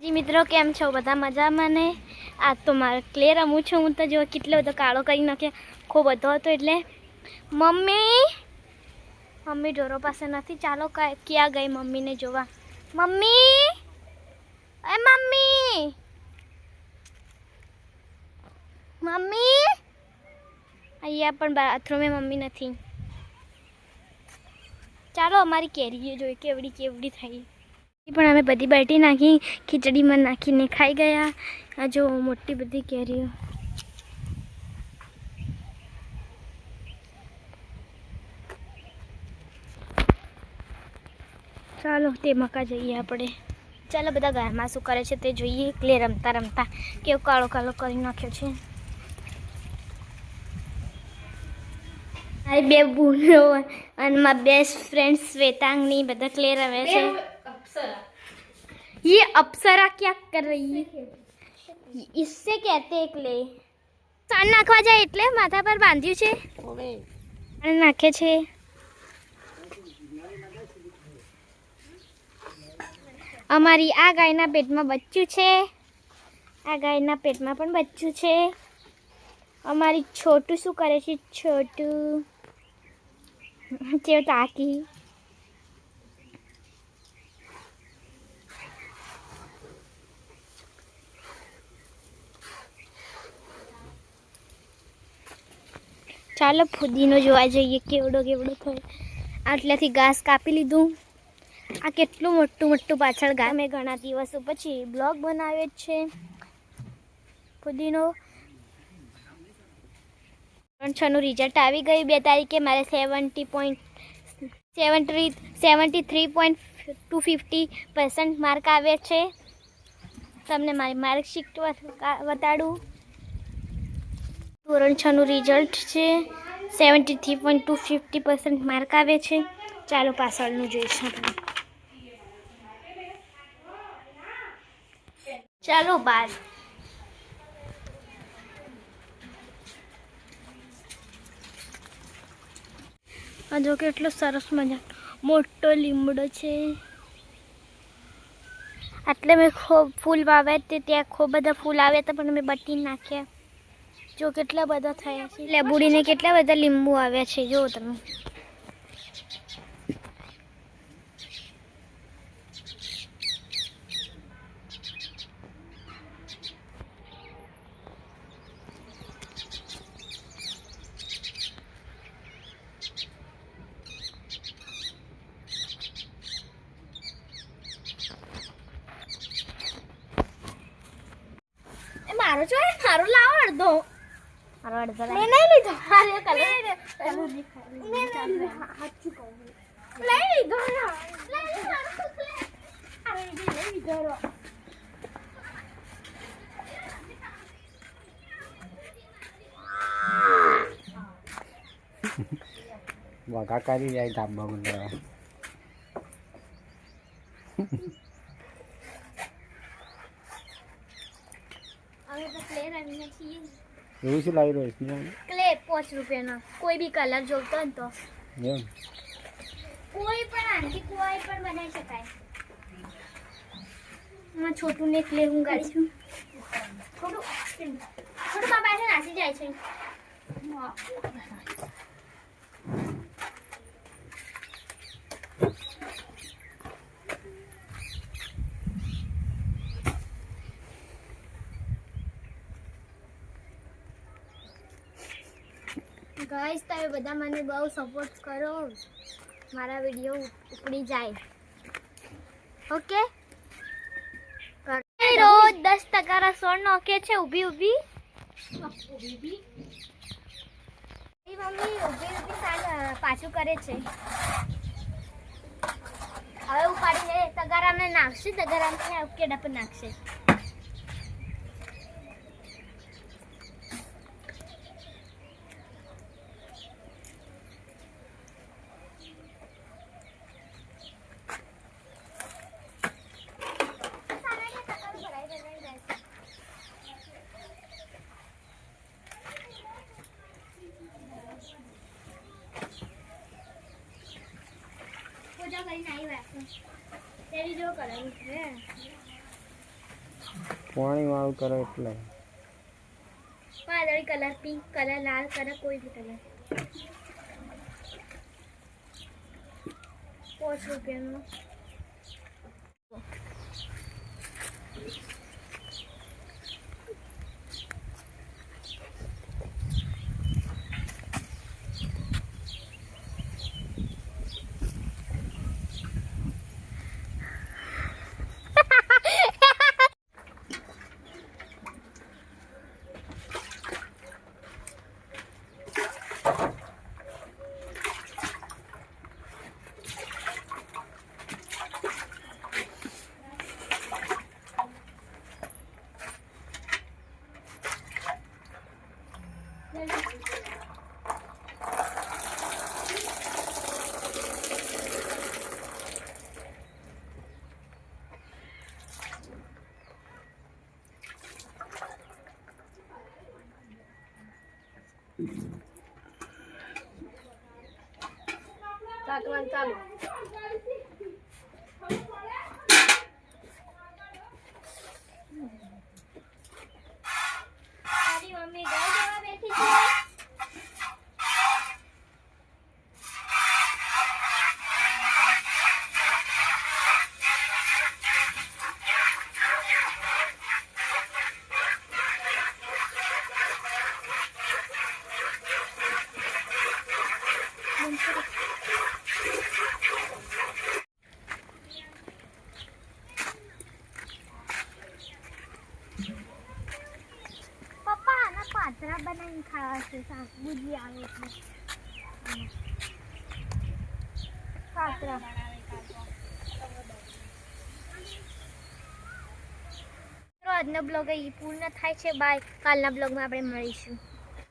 જી મિત્રો કેમ છો બધા મજામાં ને આ તો મારે ક્લે રમું છું હું તો જો કેટલો બધો કાળો કરી નાખે ખૂબ બધો હતો એટલે મમ્મી ઢોરો પાસે નથી ચાલો ક્યાં ગઈ મમ્મીને જોવા મમ્મી એ મમ્મી મમ્મી અહીંયા પણ બાથરૂમે મમ્મી નથી ચાલો અમારી કેરીઓ જોઈ કેવડી કેવડી થઈ પણ અમે બધી બાટી નાખી ખીચડીમાં નાખીને ખાઈ ગયા આ જો મોટી બધી કેરીઓ ચાલો તે મકા જઈએ આપણે ચાલો બધા ઘરમાં શું કરે છે તે જોઈએ ક્લે રમતા રમતા કેવો કાળો કાળો કરી નાખ્યો છે મારી બે બૂનો અને મારા બેસ્ટ ફ્રેન્ડ શ્વેતાંગની બધા ક્લે રમે છે ये अप्सरा क्या कर रही है इससे कहते हैं क्ले સાન નાખવા જાય એટલે માથા પર બાંધ્યું છે અને નાખે છે અમારી આ ગાયના પેટમાં બચ્ચું છે આ ગાયના પેટમાં પણ બચ્ચું છે અમારી છોટું શું કરે છે છોટું જેવ તાકી ચાલો ફુદીનો જોવા જઈએ કેવડો કેવડો થયો આટલાથી ઘાસ કાપી લીધું આ કેટલું મોટું મોટું પાછળ ઘા મેં ઘણા દિવસો પછી બ્લોગ બનાવ્યો જ છે ફુદીનો 6નું રિઝલ્ટ આવી ગયું 2 તારીખે મારે 73.250% માર્ક આવ્યા છે તમને મારી માર્કશીટ બતાડું ધોરણ 6નું રિઝલ્ટ છે 73.250% માર્ક આવે છે ચાલો પાછળનું જોઈશું ચાલો બાર આ જો કેટલો સરસ મજા મોટો લીમડો છે આટલે મેં ખૂબ ફૂલ વાવ્યા તે ત્યાં ખૂબ બધા ફૂલ આવ્યા હતા પણ મેં બટી નાખ્યા જો કેટલા બધા થયા છે લેબુડીને કેટલા બધા લીંબુ આવ્યા છે જો તમે મારો જો મારો લાવો અડધો મારો અડધો મેં નહીં લીધો મારે કલર લઈ લીધો વાઘા કરી જાય ધાબા મને એવું શું લાવી રહ્યો છે ક્લે 5 રૂપિયાનો કોઈ બી કલર જોતો હોય તો એમ કોઈ પણ આંટી કોઈ પણ બનાવી શકાય હું છોટું ને ક્લે હું ગાડી છું છોટું બાબા છે નાસી જાય છે ગાઈસ તમે બધા મને બહુ સપોર્ટ કરો મારા વિડિયો ઉપડી જાય ઓકે રોજ 10% રસોડ નોખે છે ઊભી ઊભી એ મમ્મી ઊભી પાછું કરે છે હવે ઉપાડીને તગારામાં નાખશે તગારામાં કેડા પર નાખશે પૂજા કરીને આવી વાસણ તેરી જો કરાવી છે પાણી વાળું કરે એટલે વાદળી કલર, પિંક કલર, લાલ કલર, કોઈ બી કલર. 5 રૂપિયાનું. કાટવાનું ચાલુ. તારી મમ્મી ગાય દેવા બેઠી છે. પપ્પા આના પાતરા બનાવીને ખાવા છે. શાક બુજી આવે એટલે પાતરા. આજનો બ્લોગ અહીં પૂર્ણ થાય છે. બાય. કાલના બ્લોગમાં આપણે મળીશું.